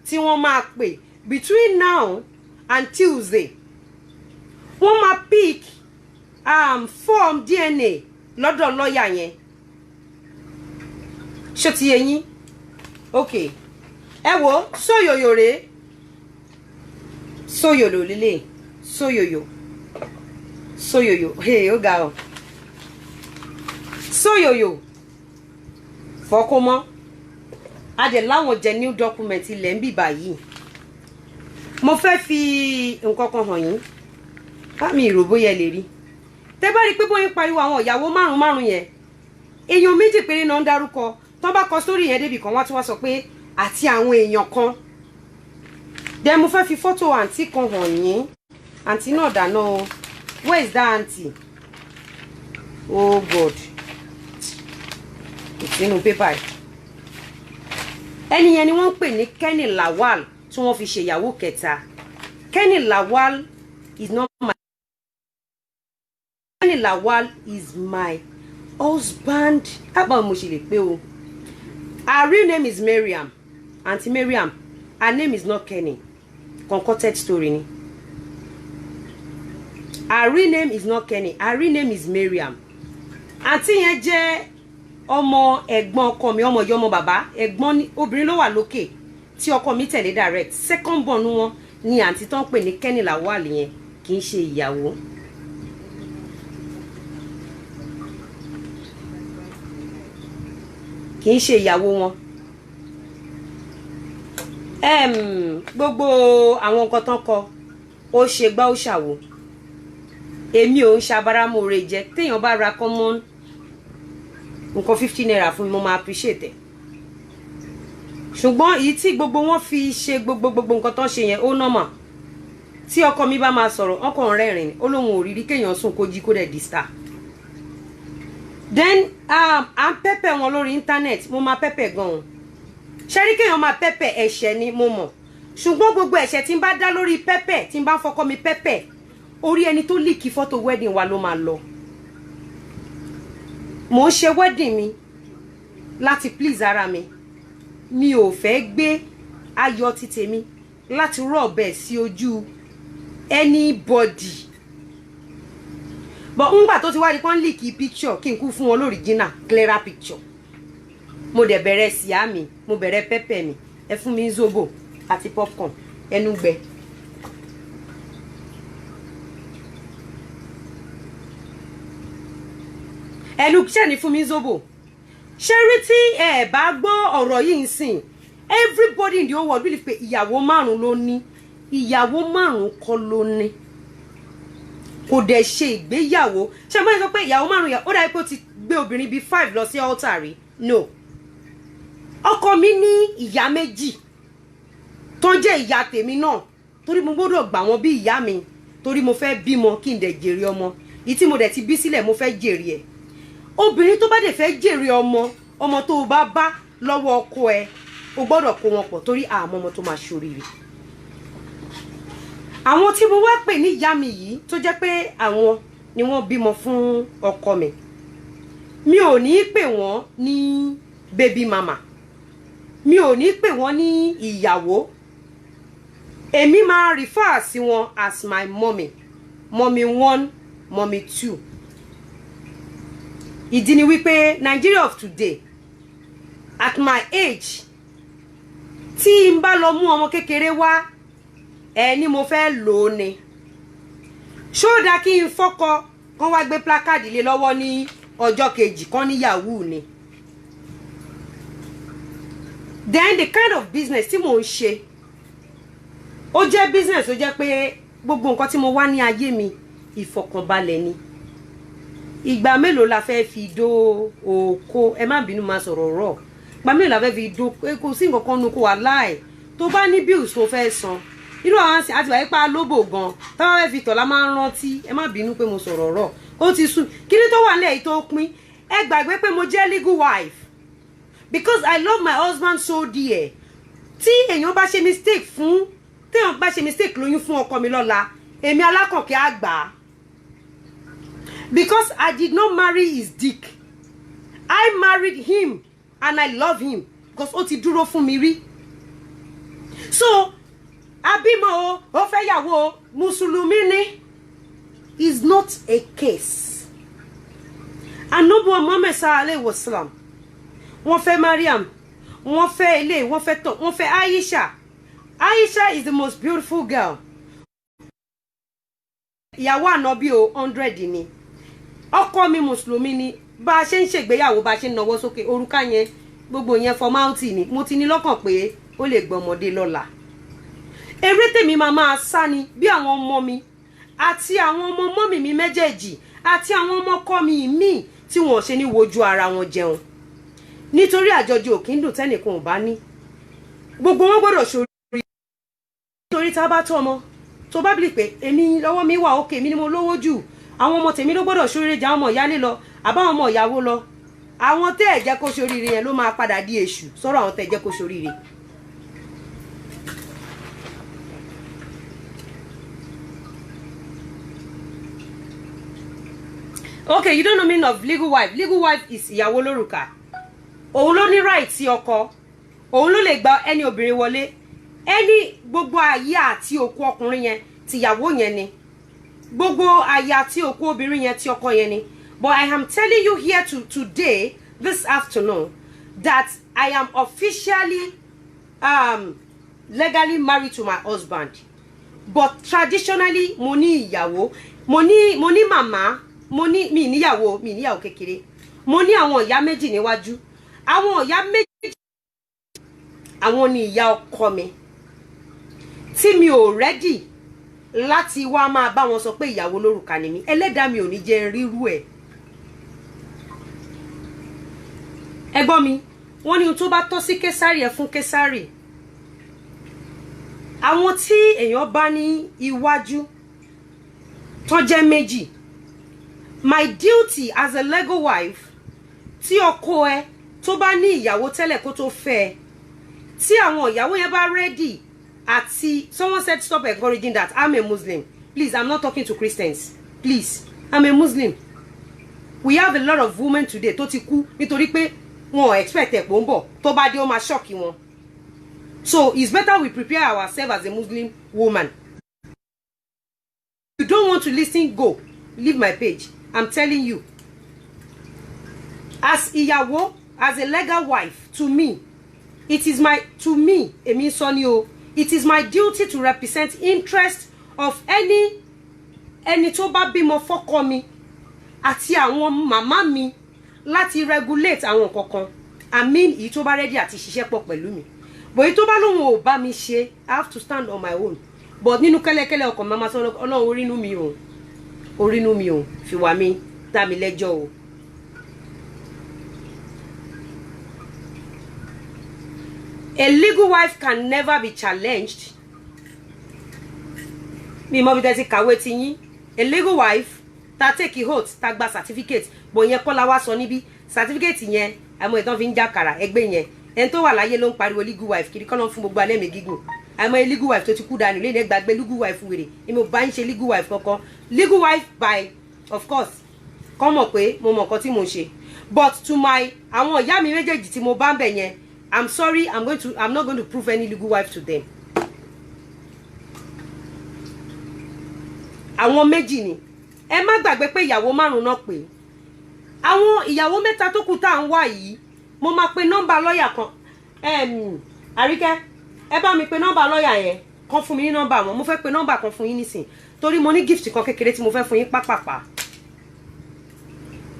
Speaker 1: tí wọ́n máa pè between now and Tuesday. Wọ́n máa pick form DNA lọ́dọ̀ lọ́ọ̀yà yẹn. Ṣó ti yé yín? Okay. Ẹ wo sóyòyò rèé. Sóyòlò lélẹ̀. Sóyòyò. Hey, ó ga o. Sóyòyò. Fọkọmọ. A dẹ̀ láwọn jẹ new document ilẹ̀ ń bì báyìí. Mo fẹ́ fi nǹkan kan hàn yín. Bá mi ìrò bóyá lè rí. Tẹ́ bá rí pé bóyá pariwo àwọn ìyàwó 5 yẹn. Èèyàn méjì péré náà ń dárúkọ. Tán bá kọ story yẹn débì kan wá tí wọ́n sọ pé àti àwọn èèyàn kan. Then mo fẹ́ fi photo àǹtí kan hàn yín. Àǹtí náà dáná o. Where is that auntie? Oh God. It's nínú paper. Ẹni yẹn ni wọ́n ń pè ní Kenny Lawal tí wọ́n fi ṣe ìyàwó kẹta. Kenny Lawal is not my Kenny Lawal is my husband. Aba mo ṣe lè pé o. Her real name is Mariam. Auntie Mariam. Her name is not Kenny. Concocted story ni. Her real name is not Kenny. Her real name is Mariam. Auntie yẹn jẹ́ ọmọ ẹ̀gbọ́n ọkọ mi, ọmọ ìyá ọmọ bàbá, ẹ̀gbọ́n ni obìnrin ló wà lókè tí ọkọ mi tẹ̀lé direct. Second born wọn ni auntie tán pè ní Kenny Lawal yẹn, kì í ṣe ìyàwó. Kì í ṣe ìyàwó wọn. Gbogbo àwọn nǹkan tán kọ ó ṣe gbá ó ṣàwò. Èmi ò ń ṣabaramore jẹ téèyàn bá ra common nǹkan 50 naira fún mi mo máa appreciate ẹ̀. Ṣùgbọ́n èyí tí gbogbo wọn fi ṣe gbogbo nǹkan tán ṣe yẹn ó normal. Tí ọkọ mi bá máa sọ̀rọ̀ ọkọ rẹ́rìn ó lóun ò rírí kéèyàn sùn kó jí kó dẹ̀ di star. Then à ń pẹ́pẹ́ wọn lórí internet mo máa pẹ́pẹ́ gan-an. Ṣẹ́rí kéèyàn máa pẹ́pẹ́ ẹ̀ṣẹ̀ ni mo mọ̀. Ṣùgbọ́n gbogbo ẹ̀ṣẹ̀ tí ń bá dá lórí pẹ́pẹ́ tí ń bá fọkọ mi pẹ́pẹ́ orí ẹni tó líkì photo wedding wa ló máa lọ. Mo ń ṣe wedding mi láti please ara mi. Mi ò fẹ́ gbé ayọ̀ ti tèmi láti rọ̀bẹ̀ sí ojú anybody. But ńgbà tó ti wá di kan líkì picture kí n kú fún wọn l'original clearer picture. Mo dẹ̀ bẹ̀rẹ̀ síá mi, mo bẹ̀rẹ̀ pẹ́pẹ́ mi, ẹ fún mi zobo àti popcorn, ẹnu gbẹ. Ẹnu ṣe ni fún mi zobo. Ṣé rí tí ẹ bá gbọ́ ọ̀rọ̀ yìí nsìn, everybody in the whole world believe pé ìyàwó 5 ló ní. Ìyàwó 5 kọ́ ló ní. Kò dẹ̀ ṣe ìgbéyàwó. Ṣé mo sọ pé ìyàwó 5 yẹn ó dà pé ó ti gbé obìnrin bíi 5 lọ sí altar rí? No. Ọkọ mi ní ìyá méjì tó jẹ́ ìyá tèmi náà torí mo gbọ́dọ̀ gbà wọ́n bí ìyá mi torí mo fẹ́ bímọ kí n dẹ̀ jèrè ọmọ. Ìyí tí mo dẹ̀ ti bí sílẹ̀ mo fẹ́ jèrè ẹ̀. Obìnrin tó bá dẹ̀ fẹ́ jèrè ọmọ tó o bá lọ́wọ́ ọkọ ẹ o gbọ́dọ̀ kó wọn pọ̀ torí àmọ́ ọmọ tó máa ṣoríire. àwọn tí mo wá pè ní ìyá mi yìí tó jẹ́ pé àwọn ni wọ́n bímọ fún ọkọ mi ò ní pè wọ́n ní baby mama, mi ò ní pè wọ́n ní ìyàwó, èmi máa refer sí wọn as my mommy, mommy 1, mommy 2. Ìdí ni wípé Nigeria of today, at my age, tí n bá lọ mú ọmọ kékeré wá ni mo fẹ́ lò ó ni, ṣó dá kí n fọ́kọ kán wá gbé placard lé lọ́wọ́ ní ọjọ́ kejì kan ní yahoo ni. Then the kind of business tí mò ń ṣe, ó jẹ́ business ó jẹ́ pé gbogbo nǹkan tí mo wá ní ayé mi ìfọ̀kànbalẹ̀ ni. Ìgbà mélòó la fẹ́ fi dó oko, ẹ má bínú máa sọ̀rọ̀ rọ̀, ìgbà mélòó la fẹ́ fi dó, kò sí nǹkan kan nu kó wà láì tó bá ní bills tó fẹ́ san. Irú àwọn àti wáyé pa lóbò gan táwọn fẹ́ fi tọ̀lá máa ń rántí, ẹ má bínú pé mo sọ̀rọ̀ rọ̀, ó ti sùn kí ni tó wà nílẹ̀ yìí tó pín. Ẹ gbàgbé pé mo jẹ́ legal wife because I love my husband so dear. Tí èèyàn bá ṣe mistake fún, téèyàn bá ṣe mistake lóyún fún ọkọ mi lọ́la, èmi alákànkẹ́ àgbà. Because I did not marry his dick, I married him and I love him because ó ti dúró fún mi rí. So abímọ ó fẹ́ yàwó mùsùlùmí ni is not a case. Ànábì Muhammad sallallahu alaihi wasallam, wọ́n fẹ́ Mariam, wọ́n fẹ́ ilé, wọ́n fẹ́ tán, wọ́n fẹ́ Aisha. Aisha is the most beautiful girl. Ìyàwó Ànábì 100 ni. Ọkọ mi mùsùlùmí ni. Bá a ṣe ń ṣègbéyàwó, bá a ṣe ń nawọ́ sókè, òrùka yẹn gbogbo yẹn formality ni. Mo ti ní lọ́kàn pé ó lè gbọ́mọdé lọ́la. Eré tèmi máa sá ni bí àwọn ọmọ mi àti àwọn ọmọ mọ́mì mi méjèèjì àti àwọn ọmọ ọkọ mi míì tí wọ́n ṣe ní wojú ara wọn jẹun. Nítorí àjọjọ òkíndùn tẹ́nìkan ò bá ní. Gbogbo wọn gbọ́dọ̀ ṣorí. Nítorí tá bá tó ọmọ tó bá bìlì pé èmi lọ́wọ́ mi wà òkè, mi ni mo lówó jù, àwọn ọmọ tèmi ló gbọ́dọ̀ ṣoríire jà ọmọ ìyálé lọ àbáwọn ọmọ ìyàwó lọ. Àwọn tẹ́ ẹ̀ jẹ́ kó ṣoríire yẹn ló máa padà di èṣù sọ̀rọ̀ àwọn tẹ́ ẹ̀ jẹ́ kó ṣoríire. Okay, you don't know meaning of legal wife. Legal wife is ìyàwó lórùka. Òun ló ní right sí ọkọ. Òun ló lè gba ẹni obìnrin wọlé. Ẹni gbogbo àyè àti òkú ọkùnrin yẹn ti ìyàwó yẹn ni. Gbogbo àyè àti òkú obìnrin yẹn ti ọkọ yẹn ni. But I am telling you here today, this afternoon, that I am officially legally married to my husband. But traditionally, mo ní ìyàwó, mo ní màmá, mo ní mi níyàwó kékeré. Mo ní àwọn ìyá méjì níwájú. Àwọn ìyá méjì, àwọn ni ìyá ọkọ mi. Tí mi ò ready láti wá máa bá wọn sọ pé ìyàwó lórùka ni mi. Ẹlẹ́dàá mi ò ní jẹ́ ríru ẹ̀. Ẹgbọ́n mi, wọ́n ní ohun tó bá tọ́ sí Késárì ẹ fún Késárì. Àwọn tí èèyàn bá ní iwájú tó jẹ́ méjì. My duty as a legal wife, tí ọkọ ẹ tó bá ní ìyàwó tẹ́lẹ̀ kó tó fẹ́, tí àwọn ìyàwó yẹn bá ready àti someone said stop encouraging that. I'm a Muslim. Please, I'm not talking to Christians. Please, I'm a Muslim. We have a lot of women today tó ti kú nítorí pé wọn expect ẹ̀ pò ń bọ̀ tó bá dé ó máa shock wọn. So it's better we prepare ourselves as a Muslim woman. If you don't want to listen, go. Leave my page. I'm telling you. As ìyàwó, as a legal wife, to me, it is my, to me, èmi sọ ni o, it is my duty to represent interest of ẹni tó bá bímọ fọ́kọ mi àti àwọn màmá mi láti regulate àwọn kankan. I mean, èyí tó bá ready àti ṣiṣẹ́ pọ̀ pẹ̀lú mi. But èyí tó bá lóhun ò bá mi ṣe, I have to stand on my own. But nínú kẹ́lẹ́kẹ́lẹ́ ọkàn mama sọ Ọlọ́run orínú mi o. Orínú mi o, fi wà mí, dá mi lẹ́jọ́ o. A legal wife can never be challenged. Mi mọ̀ bí tẹ́ ti kàwé ti yín. A legal wife ta take oath, ta gba certificate, bó yẹn kọ́ la wá sọ níbí. Certificate yẹn, àmọ́ ìtàn fi ń jàkàrà ẹgbẹ́ yẹn. Ẹni tó wà láyé ló ń pariwo legal wife kiri kọ́ ló ń fún gbogbo alẹ́ mi gígùn. àmọ́ legal wife tó ti kú dànù lẹ́yìn gbàgbé legal wife wèrè èmi ò bá ń ṣe legal wife kankan legal wife by of course kọ́ mọ̀ pé mo mọ̀ nǹkan tí mo ṣe but to my àwọn ìyá mi méjèèjì tí mo bá ń bẹ̀ yẹn I'm sorry I'm not going to prove any legal wife to them. àwọn méjì ni ẹ má gbàgbé pé ìyàwó márùn náà pé àwọn ìyàwó mẹ́ta tó kù tá à ń wá yìí mo máa pe nọ́mbà lọ́ọ̀yà kan Àríkẹ́ ẹ bá mi pe nọ́mbà lọ́ọ̀yà yẹn kan fún mi ní nọ́mbà wọn mo fẹ́ pe nọ́mbà kan fún yín nísìn torí mo ní gift kan kékeré tí mo fẹ́ fún yín pápápá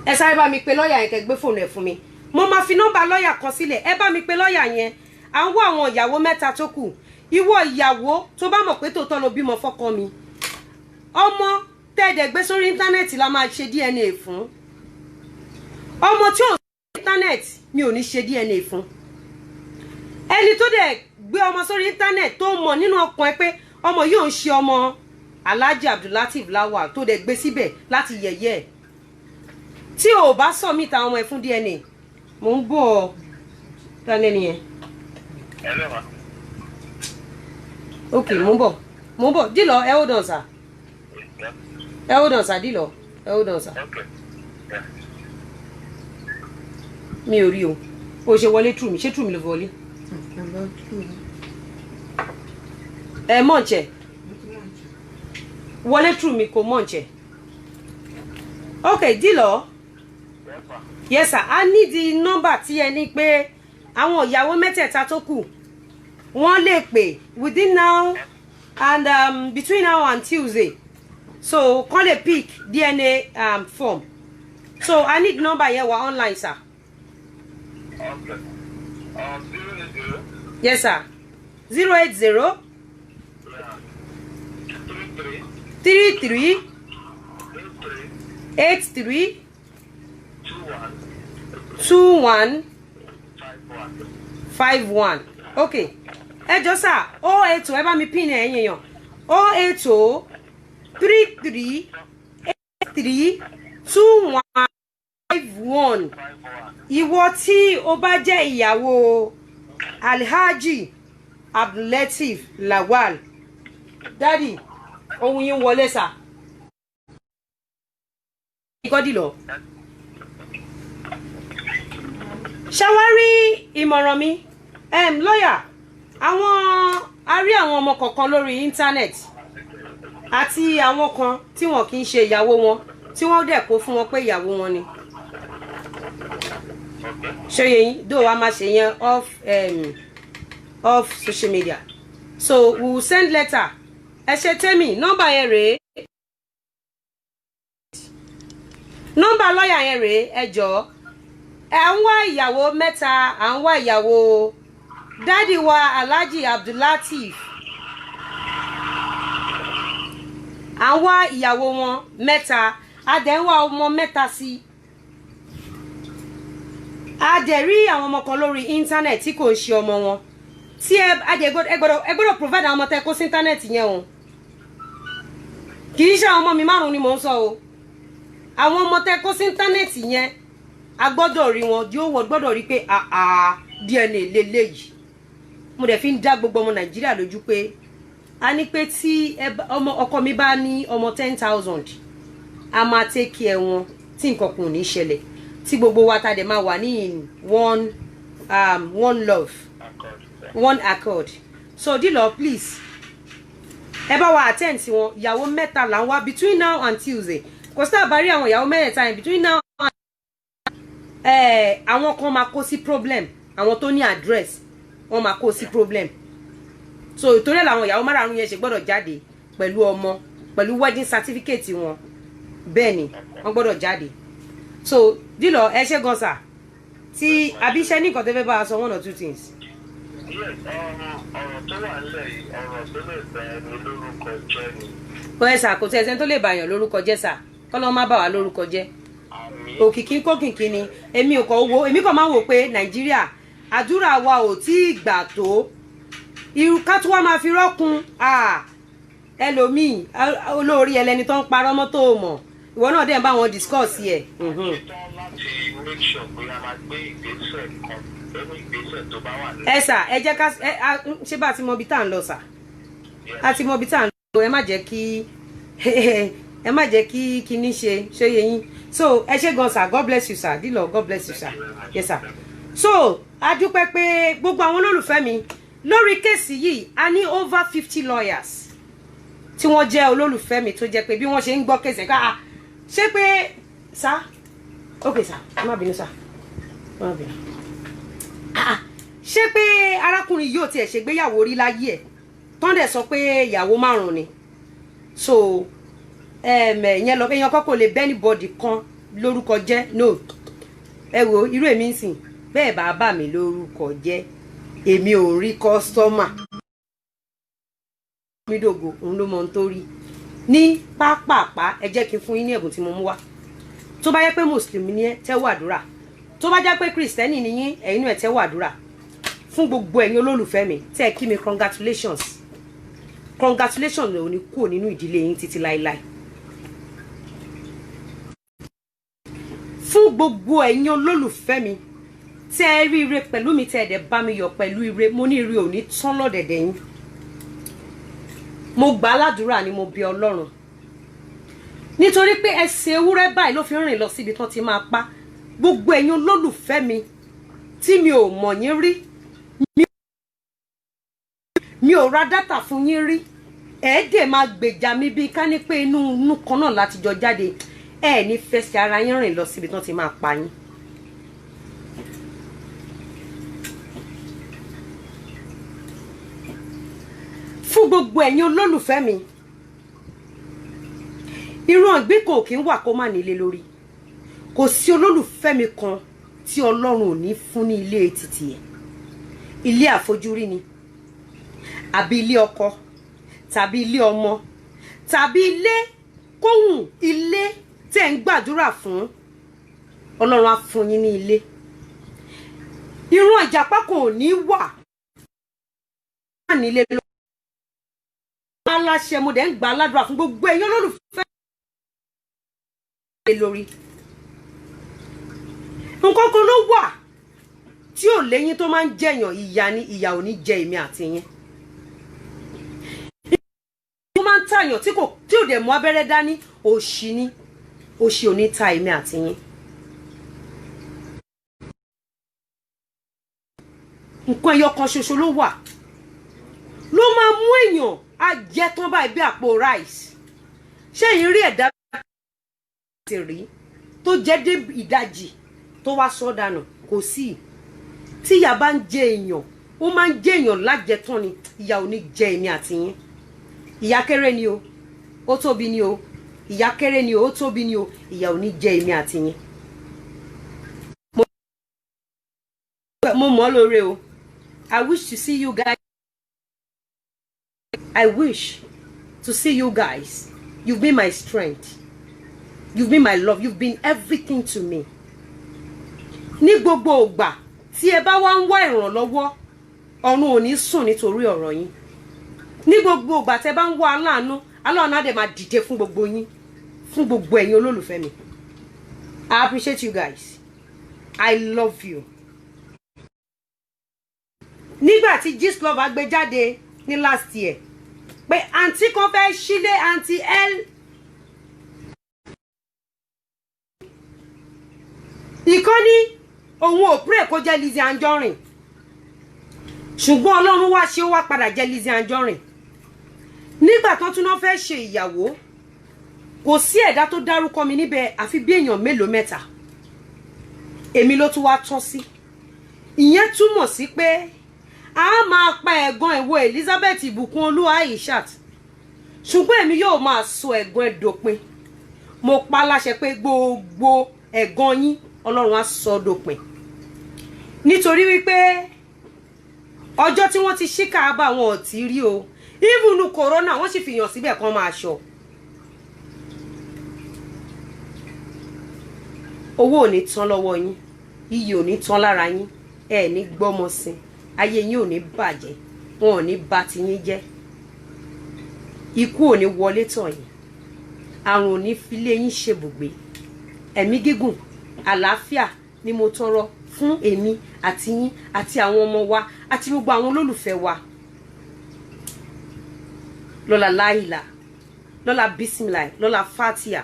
Speaker 1: ẹ sáré bá mi pe lọ́ọ̀yà yẹn kẹ́ gbé fóònù ẹ̀ fún mi mo máa fi nọ́mbà lọ́ọ̀yà kan sílẹ̀ ẹ bá mi pe lọ́ọ̀yà yẹn à ń wá àwọn ìyàwó mẹ́ta tó kù ìwọ ìyàwó tó bá mọ̀ pé tòótọ́ ló bímọ fọ́kọ mi ọmọ tẹ́ẹ̀dẹ̀ gbé sórí íńtánẹ́ẹ̀tì la máa ṣe DNA fún ọmọ tí ò sí íńtánẹ́ẹ̀tì mi ò ní ṣe DNA fún ẹni tó dẹ̀ gbé ọmọ sórí íńtánẹ́ẹ̀tì tó mọ̀ nínú ọkàn ẹ pé ọmọ yóò ń ṣe ọmọ Alhaji Abdulateef Lawal tó dẹ̀ gbé síbẹ̀ láti yẹ̀yẹ́ ẹ̀ tí ò bá submit àwọn ọmọ ẹ fún DNA mò ń bọ̀ ọ́ tálẹ́ nìyẹn. ok mò ń bọ̀ dìlọ ẹ hold on sir ẹ hold on sir dìlọ ẹ hold on sir. mi ò rí o ṣe wọlé true mi ṣé true mi ló wọlé. ẹ mọ̀ọ́nchẹ̀ wọlé true mi kò mọ̀ọ́nchẹ̀. ok dìlọ yes sir I need the number tí ẹ ní pé àwọn ìyàwó mẹ́tẹ̀ẹ̀ta tó kù wọ́n lè pè within now and between now and Tuesday so kàn lè pick DNA form so I need number yẹn wà online sir.
Speaker 3: Okay. 080.
Speaker 1: Yes sir. 080. 33. 83. 21. 51. Okay. Ẹ jọ̀ọ́ sir 080 ẹ bá mi pin ẹ̀yin èèyàn 080 33 83 21 51. Ìwọ tí ó bá jẹ́ ìyàwó Alhaji Abdulateef Lawal daddy ohun yín wọlé sà ìkọ́dì lọ. ṣàwárí ìmọ̀ràn mi lọ́yà a rí àwọn ọmọ kọ̀ọ̀kan lórí íńtánẹ́ẹ̀tì àti àwọn kan tí wọn kì í ṣe ìyàwó wọn tí wọ́n dẹ̀ kó fún wọn pé ìyàwó wọn ni. ṣé yẹn though a máa ṣe yẹn off social media so we will send letter ẹ ṣe tẹ́mì nọ́mbà yẹn rèé nọ́mbà lọ́ọ̀yà yẹn rèé ẹ jọ̀ọ́ à ń wá ìyàwó mẹ́ta à ń wá ìyàwó dádì wa Alhaji Abdulateef à ń wá ìyàwó wọn mẹ́ta a dẹ̀ ń wá ọmọ mẹ́ta sí a dẹ̀ rí àwọn ọmọ kan lórí íńtánẹ́ẹ̀tì tí kò ń ṣe ọmọ wọn tí ẹ gbọ́dọ̀ provide àwọn ọmọ tẹ́ kó sí íńtánẹ́ẹ̀tì yẹn o kì í ṣe àwọn ọmọ mi márùn-ún ni mò ń sọ o àwọn ọmọ tẹ́ kó sí íńtánẹ́ẹ̀tì yẹn a gbọ́dọ̀ rí wọn yóò wọ́n gbọ́dọ̀ rí pé DNA lélẹ́yìí mo dẹ̀ fi ń dá gbogbo ọmọ Nàìjíríà lójú pé a ní pé tí ọkọ mi bá ní ọmọ 10,000 a máa take care wọn tí nǹkan kan ò ní ṣẹlẹ̀ tí gbogbo wa ta dẹ̀ máa wà ní one love one accord so dilo please ẹ bá wa attend sí wọn ìyàwó mẹ́ta là ń wá between now and Tuesday kò sí àbárí àwọn ìyàwó mẹ́ta yẹn between now and àwọn kan máa kó sí problem àwọn tó ní address wọ́n máa kó sí problem so ìtorí ẹ̀ làwọn ìyàwó márùn-ún yẹn ṣe gbọ́dọ̀ jáde pẹ̀lú ọmọ pẹ̀lú wedding certificate wọn bẹ́ẹ̀ ni wọ́n gbọ́dọ̀ jáde so dilo ẹ ṣe gan sà tí àbíṣẹ́ ní nǹkan tó fẹ́ bá a sọ 1 or 2 things.
Speaker 3: Yes, ọ̀rọ̀ tó wà nílẹ̀ yìí ọ̀rọ̀ tó lè bẹ̀ mí lórúkọ jẹ́ ni.
Speaker 1: Ẹ sà kò tí ẹsẹ̀ tó lè bàyàn lórúkọ jẹ́ sà kọ́lọ́ má bà wá lórúkọ jẹ́. Òkìkí kókìkí ni èmi kàn máa wò pé Nàìjíríà àdúrà wa ò tí ì gbà tó irú ká tó wá máa fi rọ́kun ẹlòmíì olórí ẹlẹ́ni tó ń parọ́ mọ́ tó mọ̀ ìwọ náà dẹ̀ ń bá wọn discuss yẹ.
Speaker 3: Láti make sure pé a máa gbé ìgbésẹ̀ kan ẹni ìgbésẹ̀ tó bá wà ní.
Speaker 1: ẹ sà ẹ jẹ́ ká ṣé bá ti mọ ibi tá à ń lọ sà a ti mọ ibi tá à ń lọ ẹ má jẹ́ kí kinní ṣe yé yín so ẹ ṣé gan sà God bless you sà dílọ God bless you sà yes sà so a dúpẹ́ pé gbogbo àwọn olólùfẹ́ mi lórí kéèsì yìí a ní over 50 lawyers tí wọ́n jẹ́ olólùfẹ́ mi tó jẹ́ pé bí wọ́n ṣe ń gbọ́ kéèsì ká ṣé pé sà ok sà má bínú sà má bínú ṣé pé arákùnrin yóò tiẹ̀ ṣègbéyàwó rí láyé ẹ̀ tán dẹ̀ sọ pé ìyàwó 5 ni so ìyẹn lọ èèyàn kọ́kọ́ lè bẹ́ anybody kan lórúkọ jẹ́ no ẹ wo irú èmi ń sìn bẹ́ẹ̀ bá bà mí lórúkọ jẹ́ èmi ò rí kọ́sítọ́mà mídògò òun ló mọ ohun tó rí ní pápápá ẹ jẹ́ kí n fún yín ní ẹ̀bùn tí mo mú wá tó bá yẹ pé mùsùlùmí ni ẹ tẹ́wọ́ àdúrà tó bá jẹ́ pé kìrìsìtẹ́nì ni yín ẹ̀yin náà ẹ tẹ́wọ́ àdúrà fún gbogbo ẹ̀yin olólùfẹ́ mi tẹ́ ẹ kí mi congratulations ló ní kúrò nínú ìdílé yín títí láéláé fún gbogbo ẹ̀yin olólùfẹ́ mi tẹ́ ẹ rí ire pẹ̀lú mi tẹ́ ẹ dẹ̀ bá mi yọ̀ pẹ̀lú ire mo ní ire òní tán lọ́dẹ̀dẹ̀ yín mo gbà á ládùúrà ni mo bí Ọlọ́run nítorí pé ẹsẹ̀ ewúrẹ́ báyìí ló fi rìn lọ síbi tán ti máa pa gbogbo ẹ̀yin olólùfẹ́ mi tí mi ò mọ̀ yín rí mi ò ra dátà fún yín rí ẹ̀ẹ́dẹ̀ máa gbèjà mi bí ká ní pé inú kan náà láti jọ jáde ẹ ní fẹsẹ̀ ara yín rìn lọ síbi tán ti máa pa yín. fún gbogbo ẹ̀yin olólùfẹ́ mi irú ọ̀gbìn kan ò kí ń wà kó má nílé lórí kò sí olólùfẹ́ mi kan tí Ọlọ́run ò ní fún ní ilé títì ẹ̀ ilé àfojúrí ni àbí ilé ọkọ tàbí ilé ọmọ tàbí ilé kóhùn ilé tẹ́ ń gbàdúrà fún Ọlọ́run á fún yín ní ilé ìran ìjàpá kò ní wà nílé lórí aláṣẹ mo dẹ̀ ń gbà aládùúrà fún gbogbo ẹ̀yin olólùfẹ́ lórí nǹkan kan ló wà tí ò léyìn tó máa ń jẹyàn ìyà ni ìyà ò ní jẹ èmi àti yín tó máa ń tàyàn tí ò dẹ̀ mú abẹ́rẹ́ dání òṣì ni òṣì ò ní ta èmi àti yín nǹkan ẹyọ kan ṣoṣo ló wà ló máa mú èèyàn á jẹ tán báyìí bí àpò rice ṣé yín rí ẹ̀dá ti rí tó jẹ́ dé ìdajì tó wá sọ dànù kò sí tí ìyà bá ń jẹ èèyàn ó máa ń jẹ èèyàn lájẹtán ni ìyà ò ní jẹ èmi àti yín ìyà kéré ni o ó tóbi ni o ìyà kéré ni o ó tóbi ni o ìyà ò ní jẹ èmi àti yín mo mọ̀ lóore o I wish to see you guys. I wish to see you guys. You've been my strength. You've been my love. You've been everything to me. Ní gbogbo ìgbà tí ẹ bá wá ń wá ìrànlọ́wọ́, ọ̀run ò ní sùn nítorí ọ̀rọ̀ yín. Ní gbogbo ìgbà tí ẹ bá ń wá aláàánú, Ọlọ́run á dẹ̀ máa dìde fún gbogbo yín, fún gbogbo ẹ̀yin olólùfẹ́ mi. I appreciate you guys. I love you. Nígbà tí Gistlover gbé jáde ní last year pé àǹtí kan fẹ́ sílé àǹtí L ìkọ́ni òun ò pray kó jẹ́ Lizzy Anjorin ṣùgbọ́n Ọlọ́run wá ṣe ó wá padà jẹ́ Lizzy Anjorin nígbà tán tún náà fẹ́ ṣe ìyàwó kò sí ẹ̀dá tó dárúkọ mi níbẹ̀ àfi bí èèyàn mélòó mẹ́ta èmi ló tún wá tọ́ sí ìyẹn túmọ̀ sí pé a máa pa ẹ̀gbọ́n ẹ̀wọ̀ Elizabeth Ìbùkún Olúwa Aishat ṣùgbọ́n èmi yóò máa sọ ẹ̀gbọ́n ẹ̀dópin mo pa láṣẹ pé gbogbo ẹ̀gbọ́n yín Ọlọ́run á sọ dópin nítorí wípé ọjọ́ tí wọ́n ti ṣí Káàbà wọn ò tí rí o even corona wọ́n sì fìyàn síbẹ̀ kan máa ṣọ owó ò ní tán lọ́wọ́ yín iyì ò ní tán lára yín ẹ ní gbọ́mọ sí ayé yín ò ní bàjẹ́ wọn ò ní bà ti yín jẹ́ ikú ò ní wọlé tàn yín àrùn ò ní filé yín ṣebùgbé ẹ̀mí gígùn àlàáfíà ni mo tọrọ fún èmi àti yín àti àwọn ọmọ wa àti gbogbo àwọn olólùfẹ́ wa lọ́la láìlà lọ́la bismillah lọ́la fatiha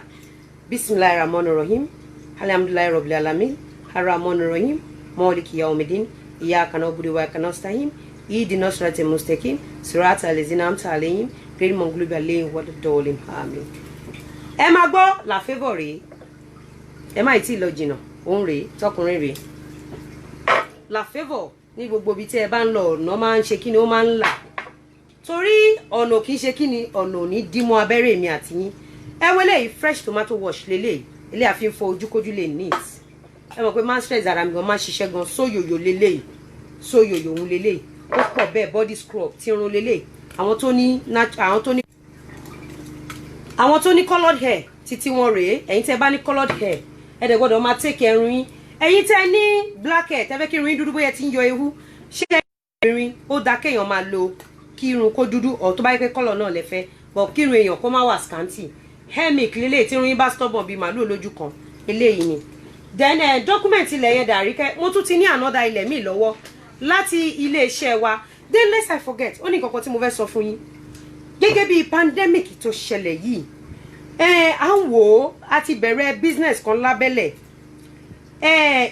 Speaker 1: bismillahir rahmanir rahim alhamdulillahi rabbil alamin arrahmanir rahim maliki yawmiddin iyyaka na'budu wa iyyaka nasta'in ihdinas siratal mustaqim siratal ladzina an'amta alayhim ghayril maghdubi alayhim waladdallin àmín. ẹ máa gbọ́ La Favour rèé ẹ má tí ì lọ jìnnà òun rèé tọkùnrin rèé La Favour ní gbogbo ibi tí ẹ bá ń lọ ọ̀nà máa ń ṣe kí ni ó máa ń là torí ọ̀nà kì í ṣe kí ni ọ̀nà ò ní dímọ́ abẹ́rẹ́ mi àti yín ẹ wọlé yìí fresh tomato wash lélẹ̀ ilé àfi ń fọ ojúkójú lè neat ẹ mọ̀ pé máa ń stress ara mi gan máa ń ṣiṣẹ́ gan sóyòyò lélẹ̀ sóyòyò òun lélẹ̀ ó pọ̀ bẹ́ẹ̀ body scrub tí irun lélẹ̀ àwọn tó ní coloured hair títí wọn rèé ẹ̀yin tẹ́ bá ní coloured hair ẹ dẹ̀ gbọ́dọ̀ máa take ẹrun yín ẹ̀yin tẹ́ ní black hair tẹ́ fẹ́ kí irun yín dúdú bóyá ti ń yọ ewu ṣé irun ó dáa kéèyàn máa lo kí irun kó dúdú ọ̀ tó bá yẹ pé colour náà lẹ fẹ́ bọ̀ kí irun èèyàn kó má wà scanty hair make lélẹ̀ tí irun yín bá stubborn bíi màálù lójú kan eléyìí ni then document ilẹ̀ yẹn dàrí kẹ́ mo tún ti ní another ilẹ̀ míì lọ́wọ́ láti ilé iṣẹ́ wa then lest I forget ó ní nǹkan kan tí mo fẹ́ sọ fún yín gẹ́gẹ́ bí pandemic tó ṣẹlẹ̀ yìí à ń wò ó a ti bẹ̀rẹ̀ business kan lábẹ́lẹ̀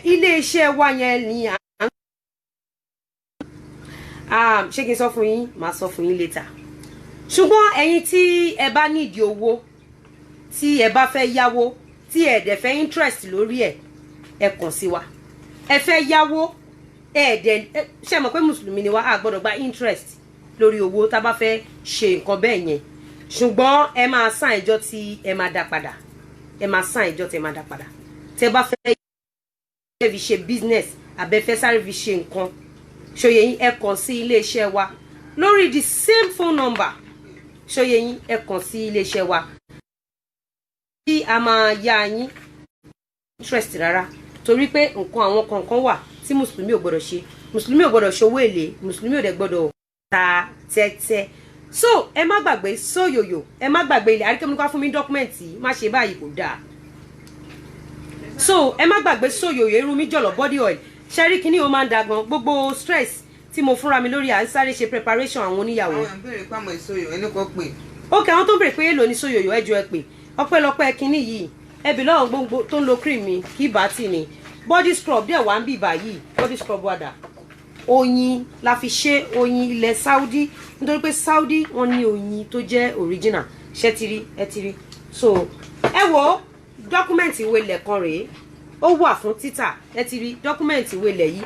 Speaker 1: ilé iṣẹ́ wa yẹn ni ṣé kí n sọ fún yín màá sọ fún yín later ṣùgbọ́n ẹ̀yin tí ẹ bá nídìí owó tí ẹ bá fẹ́ yáwó tí ẹ dẹ̀ fẹ́ interest lórí ẹ̀ ẹ kàn sí wa ẹ fẹ́ yáwó ẹ dẹ̀ ṣe mọ̀ pé mùsùlùmí ni wa a gbọ́dọ̀ gba interest lórí owó tá a bá fẹ́ ṣe nǹkan bẹ́ẹ̀ yẹn ṣùgbọ́n ẹ máa san ìjọ tí ẹ máa dá padà ẹ máa san ìjọ tí ẹ máa dá padà tẹ́ bá fẹ́ fi ṣe business àbẹ́fẹ́ sáré fi ṣe nǹkan ṣòye yín ẹ kàn sí ilé iṣẹ́ wa lórí the same phone number ṣòye yín ẹ kàn sí ilé iṣẹ́ wa tí a máa yá yín interest rárá torí pé nǹkan àwọn kankan wà tí mùsùlùmí ò gbọdọ̀ ṣe mùsùlùmí ò gbọdọ̀ ṣòwò èlé mùsùlùmí ò dẹ̀ gbọdọ̀ ta tẹ́tẹ́ so ẹ má gbàgbé sóyòyò ẹ má gbàgbé ilẹ̀ àríkẹ́múlùkọ́ fún mi dọ́kúmẹ̀ntì má ṣe báyìí kò dáa so ẹ má gbàgbé sóyòyò irun mi jọ̀lọ̀ body oil ṣẹ́rí kínní o máa ń da gan gbogbo stress tí mo fúnra mi lórí à ń sáré ṣe preparation àwọn oníyàwó.
Speaker 2: àwọn ìbéèrè pàmò ìsòyò ẹni kò pè.
Speaker 1: ok àwọn tó ń béèrè pé èèlò ní sóyòyò ẹ jọ ẹ pè ọpẹ́lọpẹ́ kínní yìí ẹbí lọ́wọ́ gbogbo tó ń lo cream mi kí bàtì ni body scrub dẹ̀ wá ń bì báyìí body scrub wàdà oyin la fi ṣe oyin ilẹ̀ Saudi nítorí pé Saudi wọ́n ní oyin tó jẹ́ original ṣẹ́tìrí ẹtìrí so ẹ wo dọ́kúmẹ̀ntì ìwé ilẹ̀ kan rèé ó wà fún títà ẹtìrí dọ́kúmẹ̀ntì ìwé ilẹ̀ yìí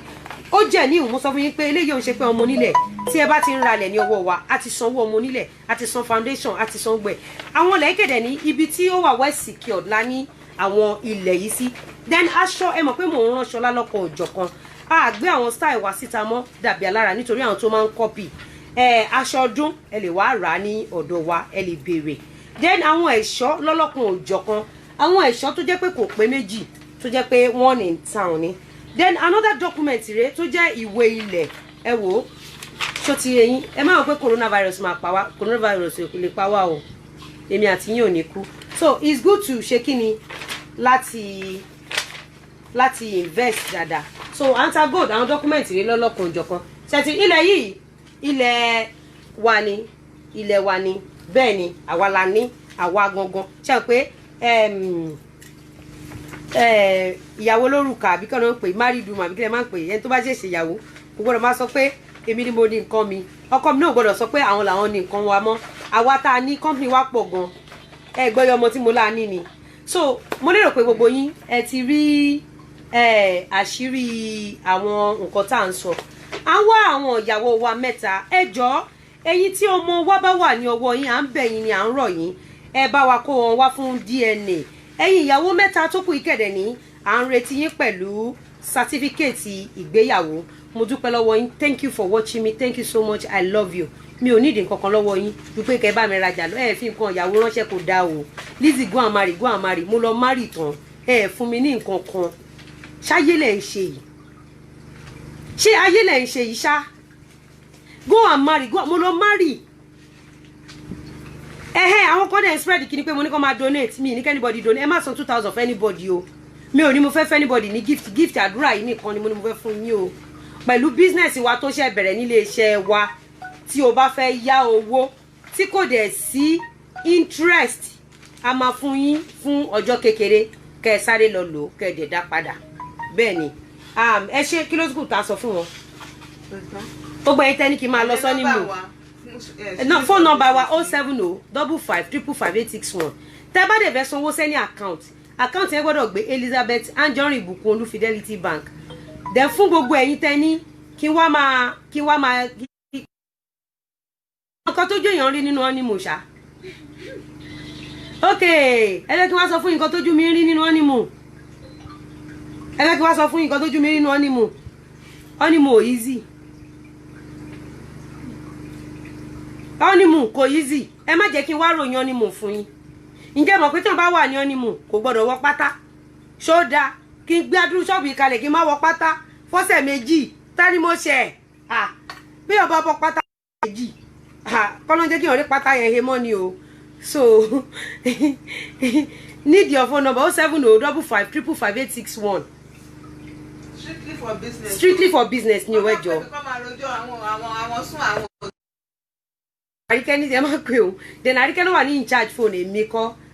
Speaker 1: ó jẹ́ ní ìwọ̀n sọ fún yín pé eléyìí ò ń ṣe pé ọmọ onílẹ̀ tí ẹ bá ti ń ralẹ̀ ní ọwọ́ wa a ti sanwó ọmọ onílẹ̀ a ti san foundation a ti san gbẹ̀ àwọn ilẹ̀ ìkẹ̀dẹ̀ ní ibi tí ó wà well secured la ní àwọn ilẹ̀ yìí sí then aṣọ ẹ mọ̀ pé mò ń ránṣọ lálọ́kọ̀ òjọ̀kan a gbé àwọn style wa síta mọ́ dàbí alára nítorí àwọn tó máa ń copy aṣọ ọdún ẹ lè wá rà á ní ọ̀dọ̀ wa ẹ lè béèrè then àwọn ẹ̀ṣọ́ lọ́lọ́kan òjọ̀kan àwọn ẹ̀ṣọ́ tó jẹ́ pé kò pé méjì tó jẹ́ pé one in town ni then another document rẹ̀ tó jẹ́ ìwé ilẹ̀ ẹ wò ó tó ti yẹyin ẹ má wò pé coronavirus máa pa wá coronavirus kò lè pa wá o èmi àti yín ò ní kú so it's good to ṣe kí ni láti invest dáadáa so anta gold àwọn document rẹ̀ lọ́lọ́kan òjọ̀kan ṣètì ilẹ̀ yìí ilẹ̀ wa ni bẹ́ẹ̀ ni àwa la ní àwa gangan ṣe pé ìyàwó lórúkà àbí kàn náà ń pè married woman àbí kí lè máa ń pè ẹni tó bá ṣèṣe ìyàwó kò gbọdọ̀ máa sọ pé èmi ni mo ní nǹkan mi ọkọ mi náà gbọdọ̀ sọ pé àwọn làwọn ní nǹkan wa mọ́ àwa tá a ní company wa pọ̀ gan ẹ gbọ́yọ̀ ọmọ tí mo lá ní ni so mo lérò pé gbogbo yín ẹ ti rí àṣírí àwọn nǹkan tá à ń sọ à ń wá àwọn ìyàwó wa mẹ́ta ẹ jọ̀ọ́ ẹ̀yin tí ọmọ wa bá wà ní ọwọ́ yín à ń bẹ̀ yín ni à ń rọ̀ yín ẹ bá wa kó wọn wá fún DNA ẹ̀yin ìyàwó mẹ́ta tó kù ìkẹ̀dẹ̀ ní à ń retí yín pẹ̀lú sátífíkẹ́ẹ̀tì ìgbéyàwó mo dúpẹ́ lọ́wọ́ yín thank you for watching me thank you so much I love you mi ò nídìí nǹkan kan lọ́wọ́ yín ju pé kẹ́ bá mi rajà lọ ẹ fi nǹkan ìyàwó ránṣẹ́ kò dáa o Lizzy go and marry mo lọ marry tán ẹ fún mi ní nǹkan kan ṣáyé lẹ̀ ń ṣe yìí ṣé ayé lẹ̀ ń ṣe yìí ṣá go and marry mo lọ marry àwọn kan dẹ̀ spread kí ni pé mo ní kó máa donate mi ní kẹ́nibody donate ẹ má san 2,000 for anybody o mi ò ní mo fẹ́ fẹ́ anybody ní gift àdúrà yìí nìkan ni mo ní mo fẹ́ fún yín o pẹ̀lú business wa tó ṣe bẹ̀rẹ̀ nílé iṣẹ́ wa tí o bá fẹ́ yá owó tí kò dẹ̀ sí interest a máa fún yín fún ọjọ́ kékeré kẹ́ ẹ sáré lọ lò kẹ́ ẹ dẹ̀ dá padà bẹ́ẹ̀ ni ẹ ṣe kí ló kù tá a sọ fún wọn gbogbo ẹ̀yin tẹ́ ní kí n máa lọ sọ ní mò no phone number wa 07055555861 tẹ́ bá dẹ̀ fẹ́ sanwó sẹ́ni account yẹn gbọ́dọ̀ gbé Elizabeth Anjorin Ìbùkún Olú Fidelity Bank then fún gbogbo ẹ̀yin tẹ́ ní kí wá máa nǹkan tó jó èèyàn rí nínú honeymoon ṣá ok ẹ jẹ́ kí wá sọ fún nǹkan tójú mi rí nínú honeymoon ẹ jẹ́ kí wá sọ fún nǹkan tójú mi rí nínú honeymoon ò easy honeymoon kò easy ẹ má jẹ́ kí n wá ròyìn honeymoon fún yín ǹjẹ́ mọ̀ pé tí wọ́n bá wà ní honeymoon kò gbọ́dọ̀ wọ pátá ṣó dáa kí n gbé adúrú ṣọ́ọ̀bù yìí kalẹ̀ kí n má wọ pátá fọ́sẹ̀ méjì tani mo ṣe bí ọba bọ pátá méjì kọ́nà jẹ́ kí n rí pátá yẹn he mọ́ ni o so need your phone number 07055555861 strictly for business ni o ẹjọ. àríkẹ́ ní ẹ má pè o then àríkẹ́ ló wà ní in charge phone èmi kọ́